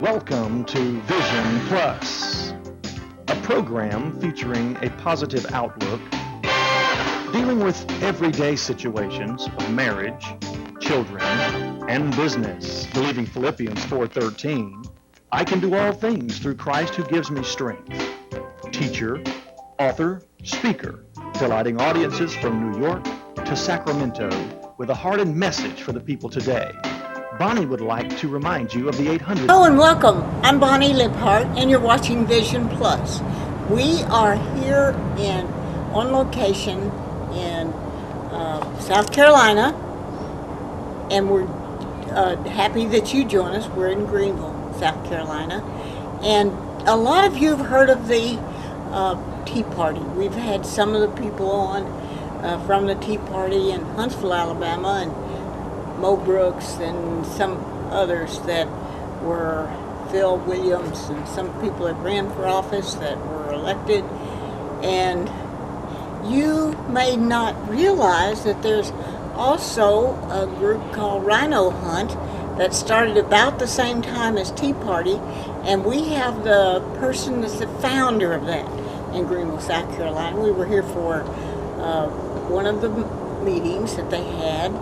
Welcome to Vision Plus, a program featuring a positive outlook, dealing with everyday situations of marriage, children, and business. Believing Philippians 4:13, I can do all things through Christ who gives me strength. Teacher, author, speaker, delighting audiences from New York to Sacramento with a heart and message for the people today. Bonnie would like to remind you of the 800. Hello and welcome. I'm Bonnie Liphart and you're watching Vision Plus. We are here on location in South Carolina, and we're happy that you join us. We're in Greenville, South Carolina, and a lot of you have heard of the Tea Party. We've had some of the people on from the Tea Party in Huntsville, Alabama, and Mo Brooks and some others that were Phil Williams and some people that ran for office that were elected. And you may not realize that there's also a group called RINO Hunt that started about the same time as Tea Party, and we have the person that's the founder of that in Greenville, South Carolina. We were here for one of the meetings that they had,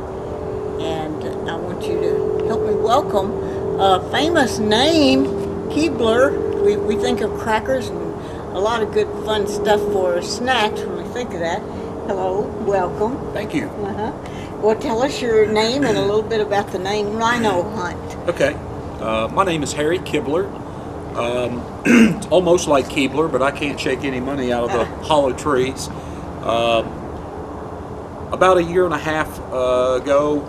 and I want you to help me welcome a famous name, Kebler. We think of crackers and a lot of good fun stuff for snacks when we think of that. Hello, welcome. Thank you. Well, tell us your name and a little bit about the name RINO Hunt. Okay. My name is Harry Kebler. It's almost like Kebler, but I can't shake any money out of the hollow trees. About a year and a half ago,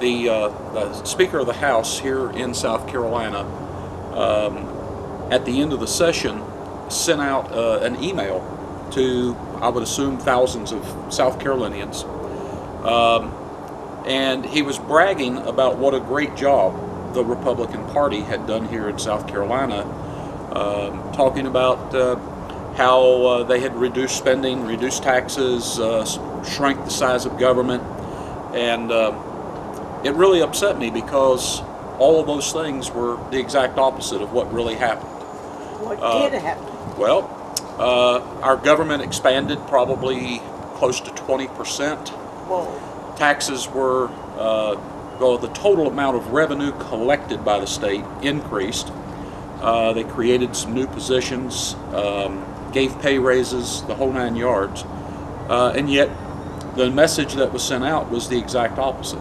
the Speaker of the House here in South Carolina, at the end of the session, sent out an email to, I would assume, thousands of South Carolinians, and he was bragging about what a great job the Republican Party had done here in South Carolina, talking about how they had reduced spending, reduced taxes, shrank the size of government, and it really upset me because all of those things were the exact opposite of what really happened. What did happen? Well, our government expanded probably close to 20%. Whoa. Taxes were, the total amount of revenue collected by the state increased. They created some new positions, gave pay raises, the whole 9 yards, and yet the message that was sent out was the exact opposite.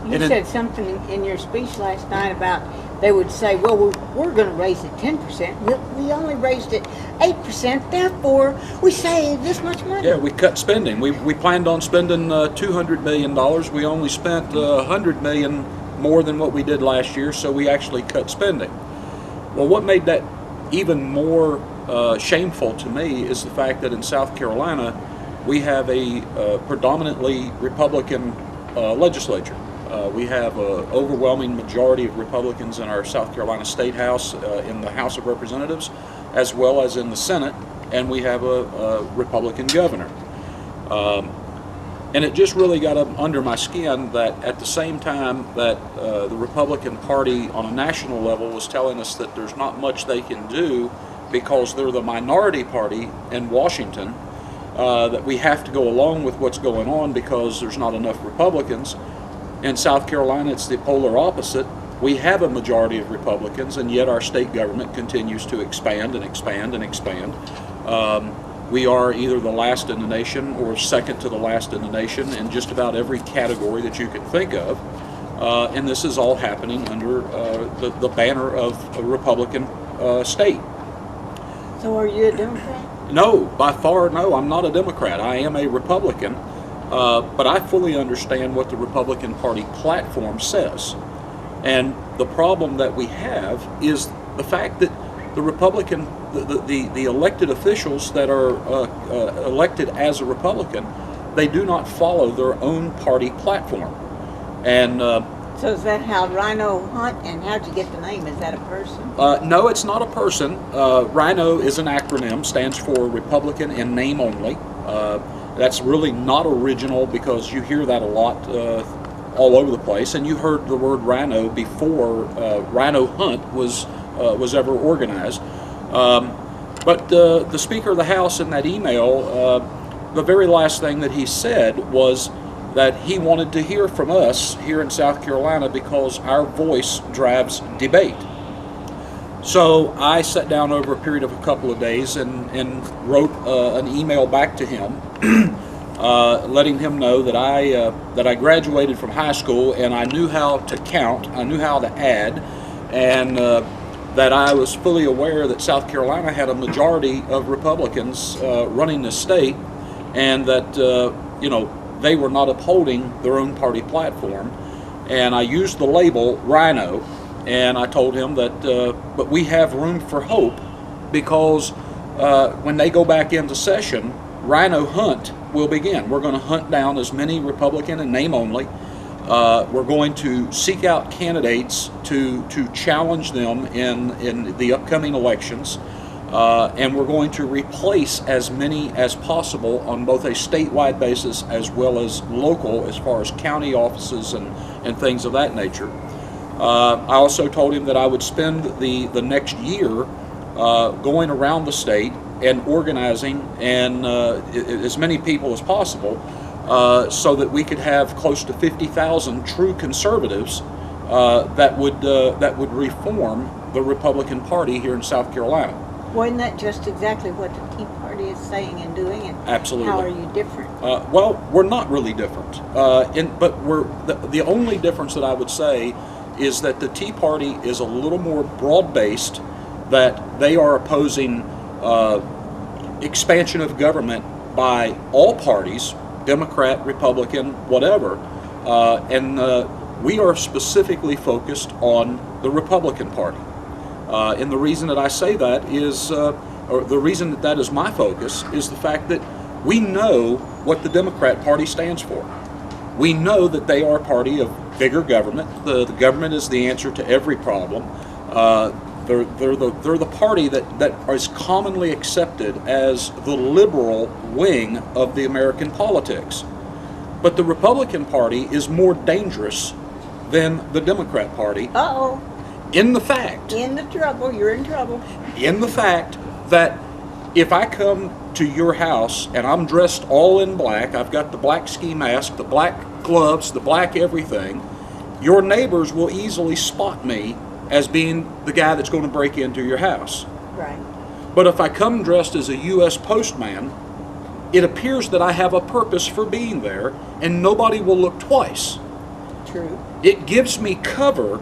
You said something in your speech last night about they would say, well, we're going to raise it 10%. We only raised it 8%, therefore we save this much money. Yeah, we cut spending. We planned on spending $200 million. We only spent $100 million more than what we did last year, so we actually cut spending. Well, what made that even more shameful to me is the fact that in South Carolina, we have a predominantly Republican legislature. We have an overwhelming majority of Republicans in our South Carolina State House, in the House of Representatives, as well as in the Senate, and we have a Republican governor. And it just really got up under my skin that at the same time that the Republican Party on a national level was telling us that there's not much they can do because they're the minority party in Washington, that we have to go along with what's going on because there's not enough Republicans. In South Carolina, it's the polar opposite. We have a majority of Republicans, and yet our state government continues to expand and expand and expand. We are either the last in the nation or second to the last in the nation in just about every category that you can think of. And this is all happening under the banner of a Republican state. So are you a Democrat? No, by far no, I'm not a Democrat. I am a Republican, but I fully understand what the Republican Party platform says. And the problem that we have is the fact that the Republican, the elected officials that are elected as a Republican, they do not follow their own party platform. And so is that how RINO Hunt, and how'd you get the name? Is that a person? No, it's not a person. RINO is an acronym, stands for Republican in name only. That's really not original because you hear that a lot all over the place, and you heard the word RINO before RINO Hunt was ever organized. But the Speaker of the House in that email, the very last thing that he said was that he wanted to hear from us here in South Carolina because our voice drives debate. So I sat down over a period of a couple of days and wrote an email back to him, letting him know that I graduated from high school and I knew how to count, I knew how to add, and that I was fully aware that South Carolina had a majority of Republicans running the state, and that they were not upholding their own party platform. And I used the label RINO, and I told him that but we have room for hope, because when they go back into session, RINO Hunt will begin. We're going to hunt down as many Republican and name only. We're going to seek out candidates to challenge them in the upcoming elections, and we're going to replace as many as possible on both a statewide basis as well as local, as far as county offices and things of that nature. I also told him that I would spend the next year going around the state and organizing and as many people as possible, so that we could have close to 50,000 true conservatives that would reform the Republican Party here in South Carolina. Wasn't that just exactly what the Tea Party is saying and doing? And Absolutely. How are you different? Well, we're not really different, but we're the only difference that I would say is that the Tea Party is a little more broad-based, that they are opposing expansion of government by all parties, Democrat, Republican, whatever, and we are specifically focused on the Republican Party. And the reason that I say that is, or the reason that is my focus, is the fact that we know what the Democrat Party stands for. We know that they are a party of bigger government. The government is the answer to every problem. They're the party that is commonly accepted as the liberal wing of the American politics. But the Republican Party is more dangerous than the Democrat Party. Uh-oh. In the fact. In the trouble. You're in trouble. In the fact that if I come to your house and I'm dressed all in black, I've got the black ski mask, the black gloves, the black everything, your neighbors will easily spot me as being the guy that's going to break into your house. Right. But if I come dressed as a U.S. postman, it appears that I have a purpose for being there, and nobody will look twice. True. It gives me cover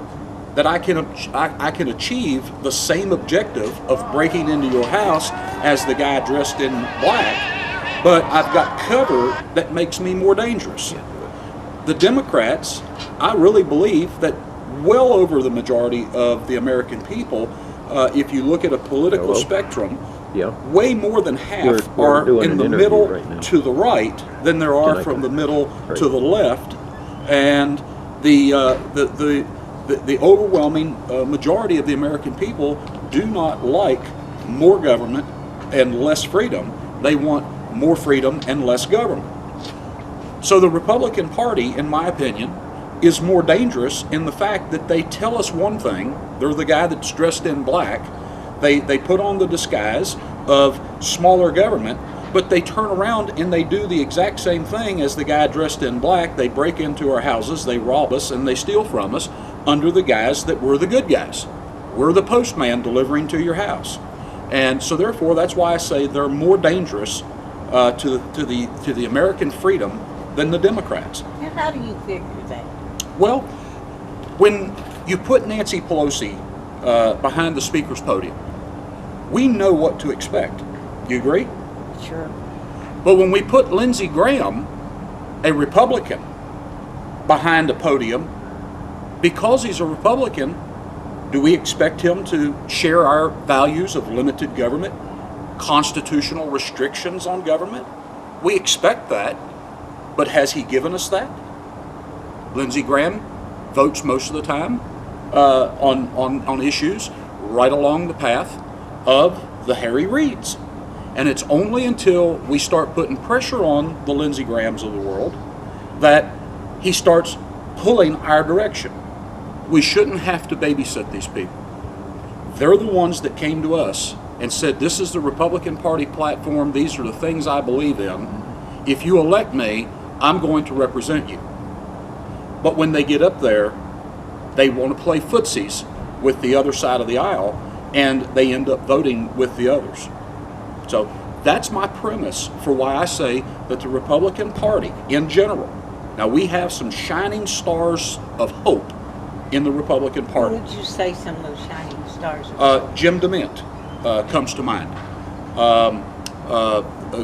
that I can achieve the same objective of breaking into your house as the guy dressed in black, but I've got cover that makes me more dangerous. The Democrats, I really believe that well over the majority of the American people, if you look at a political spectrum, way more than half are in the middle to the right than there are from the middle to the left, and the overwhelming majority of the American people do not like more government and less freedom. They want more freedom and less government. So the Republican Party, in my opinion, is more dangerous in the fact that they tell us one thing. They're the guy that's dressed in black. They put on the disguise of smaller government, but they turn around and they do the exact same thing as the guy dressed in black. They break into our houses, they rob us, and they steal from us under the guise that we're the good guys. We're the postman delivering to your house. And so therefore, that's why I say they're more dangerous to the American freedom than the Democrats. And how do you figure that? Well, when you put Nancy Pelosi behind the Speaker's podium, we know what to expect. You agree? Sure. But when we put Lindsey Graham, a Republican, behind a podium, because he's a Republican, do we expect him to share our values of limited government, constitutional restrictions on government? We expect that, but has he given us that? Lindsey Graham votes most of the time on issues right along the path of the Harry Reids. And it's only until we start putting pressure on the Lindsey Grahams of the world that he starts pulling our direction. We shouldn't have to babysit these people. They're the ones that came to us and said, this is the Republican Party platform, these are the things I believe in. If you elect me, I'm going to represent you. But when they get up there, they want to play footsies with the other side of the aisle, and they end up voting with the others. So that's my premise for why I say that the Republican Party in general, now we have some shining stars of hope in the Republican Party. What would you say some of those shining stars are? Jim DeMint comes to mind.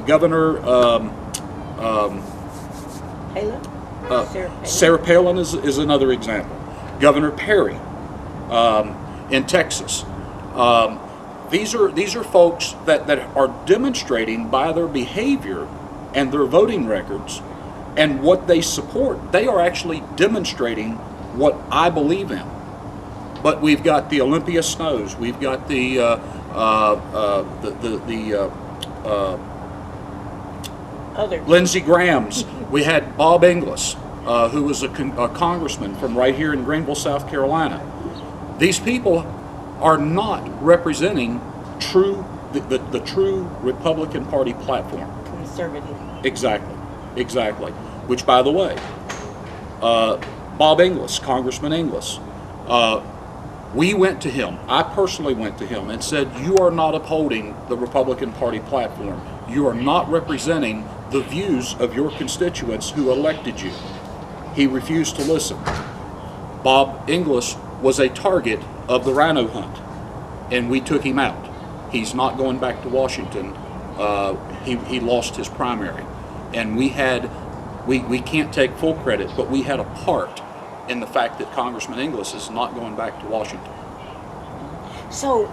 Governor Palin? Sarah Palin is another example. Governor Perry in Texas. These are folks that are demonstrating by their behavior and their voting records and what they support. They are actually demonstrating what I believe in. But we've got the Olympia Snows, we've got the Lindsey Graham's. We had Bob Inglis, who was a congressman from right here in Greenville, South Carolina. These people are not representing the true Republican Party platform. Conservative. Exactly. Which, by the way, Bob Inglis, Congressman Inglis, we went to him, I personally went to him and said, you are not upholding the Republican Party platform. You are not representing the views of your constituents who elected you. He refused to listen. Bob Inglis was a target of the RINO hunt, and we took him out. He's not going back to Washington. He lost his primary. And we can't take full credit, but we had a part in the fact that Congressman Inglis is not going back to Washington. So,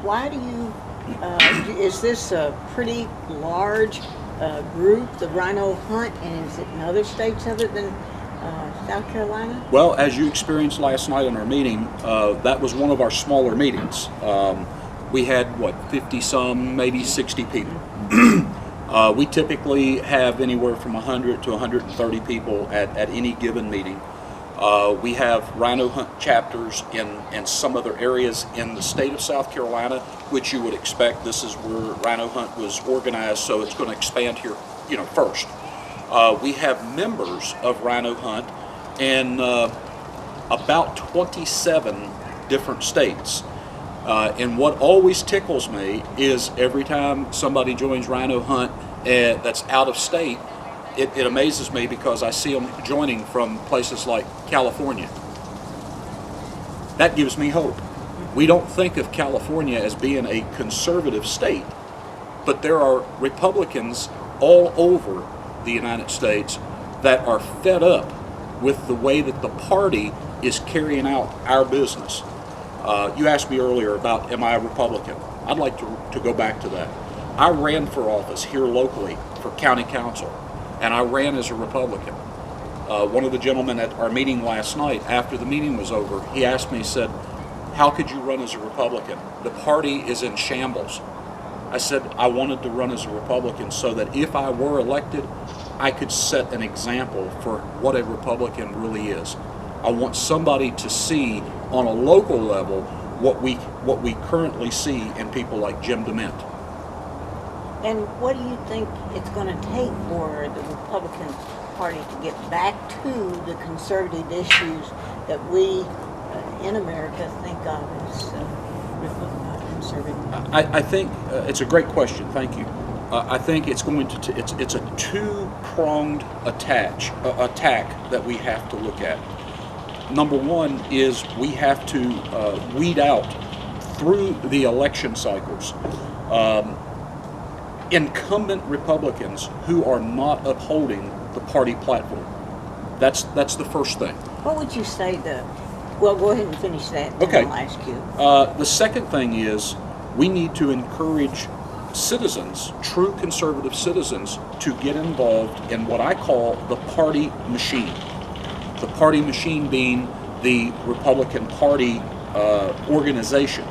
why do you, is this a pretty large group, the RINO hunt, and is it in other states other than South Carolina? Well, as you experienced last night in our meeting, that was one of our smaller meetings. We had, 50-some, maybe 60 people. We typically have anywhere from 100 to 130 people at any given meeting. We have RINO hunt chapters in some other areas in the state of South Carolina, which you would expect. This is where RINO hunt was organized, so it's going to expand here, first. We have members of RINO hunt in about 27 different states. And what always tickles me is every time somebody joins RINO hunt that's out of state, it amazes me because I see them joining from places like California. That gives me hope. We don't think of California as being a conservative state, but there are Republicans all over the United States that are fed up with the way that the party is carrying out our business. You asked me earlier about, am I a Republican? I'd like to go back to that. I ran for office here locally for county council, and I ran as a Republican. One of the gentlemen at our meeting last night, after the meeting was over, he asked me, he said, how could you run as a Republican? The party is in shambles. I said, I wanted to run as a Republican so that if I were elected, I could set an example for what a Republican really is. I want somebody to see on a local level what we currently see in people like Jim DeMint. And what do you think it's going to take for the Republican Party to get back to the conservative issues that we in America think of as conservative? I think it's a great question. Thank you. I think it's going to it's a two-pronged attack that we have to look at. Number one is we have to weed out through the election cycles incumbent Republicans who are not upholding the party platform. That's the first thing. What would you say well, go ahead and finish that, and Okay. I'll ask you. The second thing is we need to encourage citizens, true conservative citizens, to get involved in what I call the party machine. The party machine being the Republican Party organization.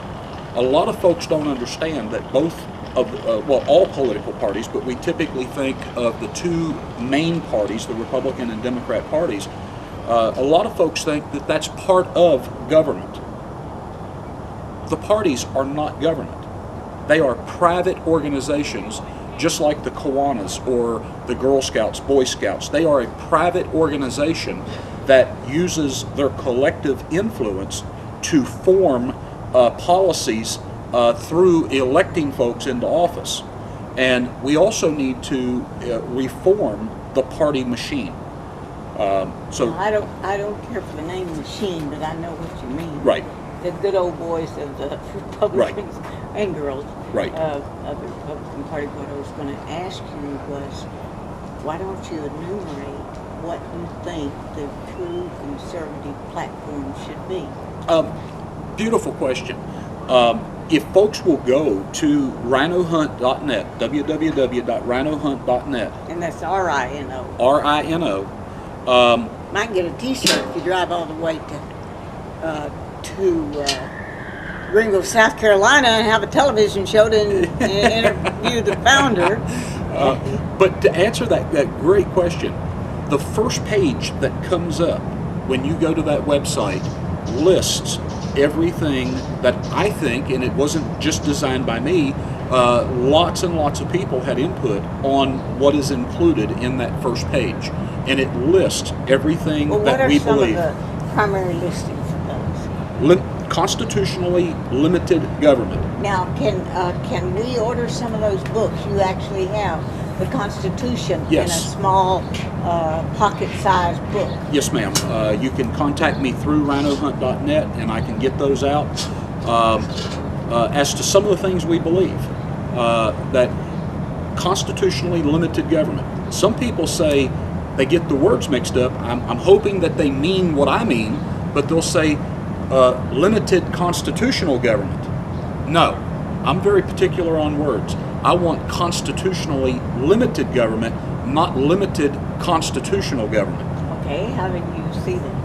A lot of folks don't understand that both of, all political parties, but we typically think of the two main parties, the Republican and Democrat parties, A lot of folks think that that's part of government. The parties are not government. They are private organizations, just like the Kiwanis or the Girl Scouts, Boy Scouts. They are a private organization that uses their collective influence to form policies through electing folks into office. And we also need to reform the party machine. Well, I don't care for the name machine, but I know what you mean. Right. The good old boys of the Republicans and girls Right. of the Republican Party. What I was going to ask you was, why don't you enumerate what you think the true conservative platform should be? Beautiful question. If folks will go to rhinohunt.net, www.rhinohunt.net, And that's RINO. RINO, Might get a T-shirt if you drive all the way to Greenville, South Carolina, and have a television show to interview the founder. but to answer that great question, the first page that comes up when you go to that website lists everything that I think, and it wasn't just designed by me, lots and lots of people had input on what is included in that first page. And it lists everything that we believe. What are some of the primary listings of those? Constitutionally limited government. Now, can we order some of those books? You actually have the Constitution Yes. in a small pocket-sized book. Yes, ma'am. You can contact me through rhinohunt.net and I can get those out. As to some of the things we believe, that constitutionally limited government. Some people say they get the words mixed up. I'm hoping that they mean what I mean, but they'll say limited constitutional government. No, I'm very particular on words. I want constitutionally limited government, not limited constitutional government. Okay, how do you see that?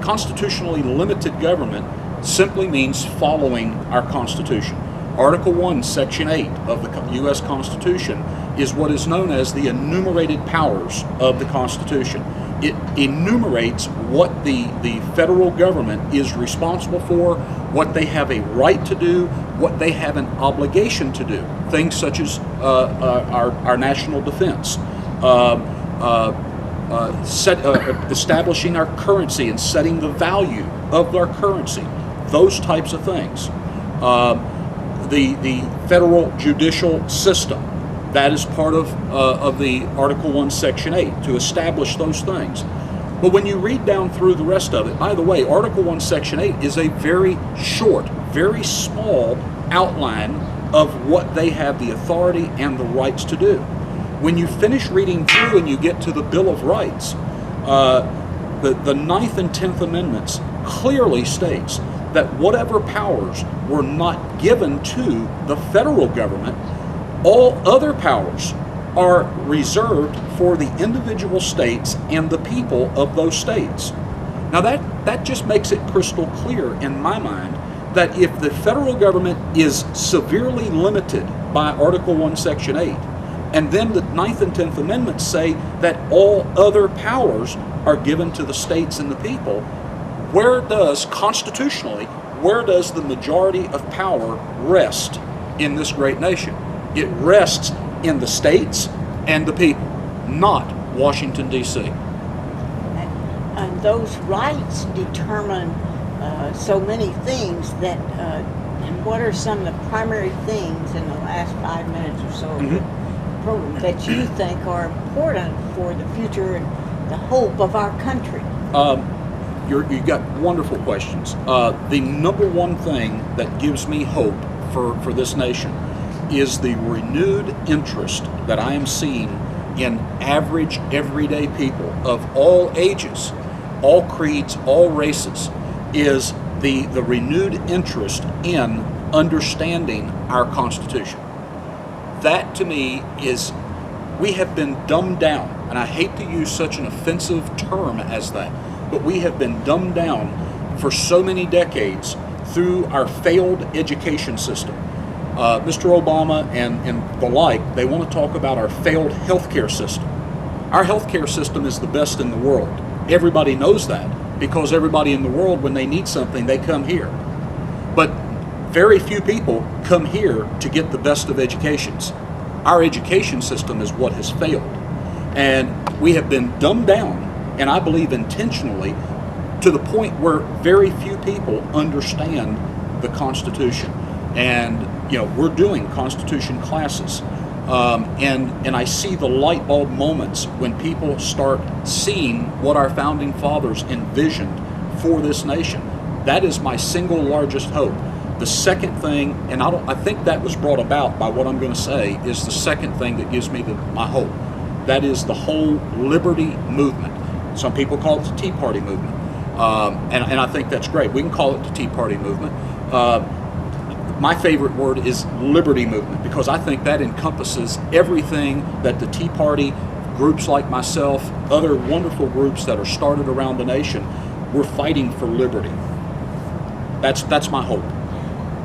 Constitutionally limited government simply means following our Constitution. Article 1, Section 8 of the U.S. Constitution is what is known as the enumerated powers of the Constitution. It enumerates what the federal government is responsible for, what they have a right to do, what they have an obligation to do. Things such as our national defense, establishing our currency and setting the value of our currency, those types of things. The federal judicial system, that is part of the Article 1, Section 8, to establish those things. But when you read down through the rest of it, by the way, Article 1, Section 8 is a very short, very small outline of what they have the authority and the rights to do. When you finish reading through and you get to the Bill of Rights, the 9th and 10th Amendments clearly states that whatever powers were not given to the federal government, all other powers are reserved for the individual states and the people of those states. Now that just makes it crystal clear in my mind that if the federal government is severely limited by Article 1, Section 8, and then the 9th and 10th Amendments say that all other powers are given to the states and the people, where does the majority of power rest in this great nation? It rests in the states and the people, not Washington, D.C. And those rights determine so many things that, and what are some of the primary things in the last 5 minutes or so of the program that you think are important for the future and the hope of our country? You've got wonderful questions. The number one thing that gives me hope for this nation is the renewed interest that I am seeing in average, everyday people of all ages, all creeds, all races, is the renewed interest in understanding our Constitution. That to me is, we have been dumbed down, and I hate to use such an offensive term as that, but we have been dumbed down for so many decades through our failed education system. Mr. Obama and the like, they want to talk about our failed healthcare system. Our healthcare system is the best in the world. Everybody knows that because everybody in the world, when they need something, they come here. But very few people come here to get the best of educations. Our education system is what has failed. And we have been dumbed down, and I believe intentionally, to the point where very few people understand the Constitution. And we're doing Constitution classes. And I see the light bulb moments when people start seeing what our founding fathers envisioned for this nation. That is my single largest hope. The second thing, and I think that was brought about by what I'm going to say, is the second thing that gives me my hope. That is the whole liberty movement. Some people call it the Tea Party movement. And I think that's great. We can call it the Tea Party movement. My favorite word is liberty movement, because I think that encompasses everything that the Tea Party, groups like myself, other wonderful groups that are started around the nation, we're fighting for liberty. That's my hope.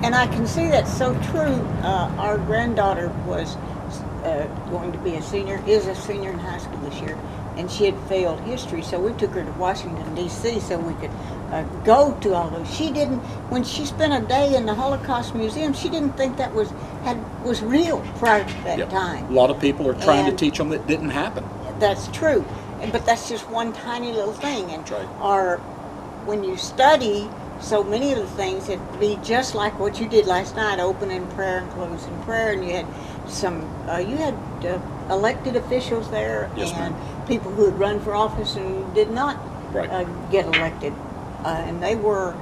And I can see that's so true. Our granddaughter was going to be is a senior in high school this year, and she had failed history, so we took her to Washington, D.C. so we could go to all those. She didn't, when she spent a day in the Holocaust Museum, she didn't think that was real prior to that time. A lot of people are trying to teach them that didn't happen. That's true, but that's just one tiny little thing. And that's right. When you study so many of the things, it'd be just like what you did last night, open in prayer and close in prayer, and you had elected officials there, yes, and ma'am. People who had run for office and did not get elected, and they were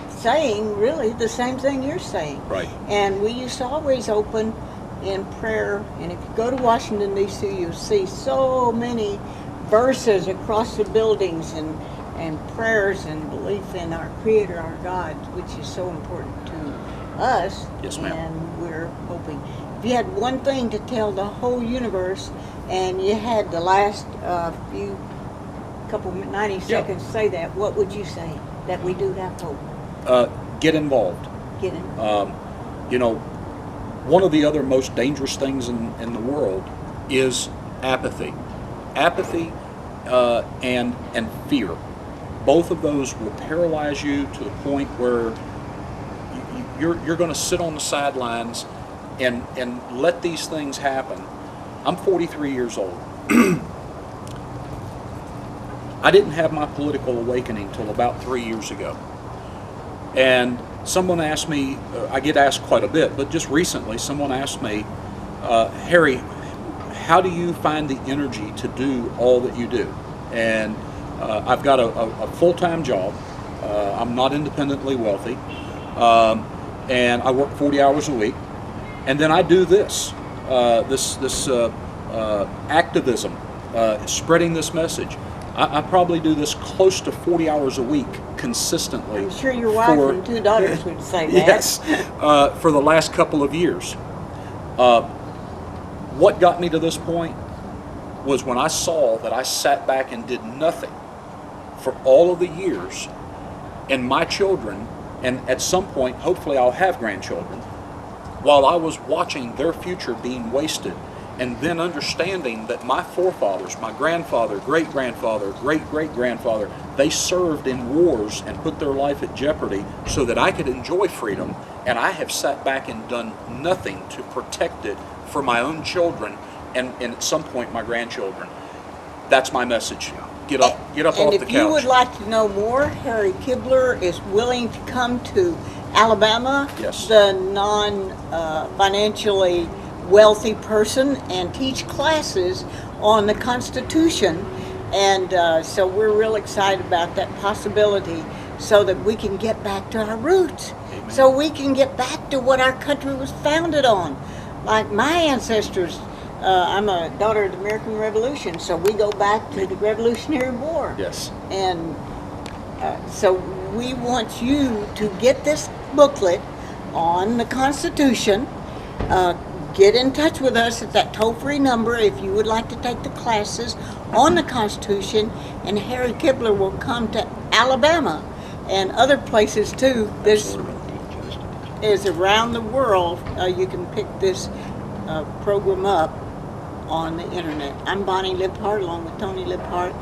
saying really the same thing you're saying. Right. And we used to always open in prayer, and if you go to Washington, D.C., you'll see so many verses across the buildings and prayers and belief in our Creator, our God, which is so important to us. Yes, ma'am. And we're hoping. If you had one thing to tell the whole universe, and you had the last 90 seconds to say that, what would you say? That we do have hope. Get involved. Get involved. One of the other most dangerous things in the world is apathy. Apathy and fear. Both of those will paralyze you to the point where you're going to sit on the sidelines and let these things happen. I'm 43 years old. I didn't have my political awakening till about 3 years ago. And someone asked me, I get asked quite a bit, but just recently someone asked me, Harry, how do you find the energy to do all that you do? And I've got a full-time job. I'm not independently wealthy. And I work 40 hours a week. And then I do this activism, spreading this message. I probably do this close to 40 hours a week consistently. I'm sure your wife and 2 daughters would say that. Yes, for the last couple of years. What got me to this point was when I saw that I sat back and did nothing for all of the years, and my children, and at some point, hopefully I'll have grandchildren, while I was watching their future being wasted, and then understanding that my forefathers, my grandfather, great-grandfather, great-great-grandfather, they served in wars and put their life at jeopardy so that I could enjoy freedom, and I have sat back and done nothing to protect it for my own children and at some point my grandchildren. That's my message. Get up off the couch. And if you would like to know more, Harry Kebler is willing to come to Alabama, yes, the non-financially wealthy person, and teach classes on the Constitution. And so we're real excited about that possibility, so that we can get back to our roots. Amen. So we can get back to what our country was founded on. Like my ancestors, I'm a daughter of the American Revolution, so we go back to the Revolutionary War. Yes. And so we want you to get this booklet on the Constitution. Get in touch with us at that toll-free number if you would like to take the classes on the Constitution, and Harry Kebler will come to Alabama and other places too. This is around the world. You can pick this program up on the internet. I'm Bonnie Liphart, along with Tony Liphart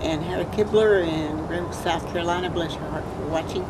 and Harry Kebler in Greenville, South Carolina. Bless your heart for watching.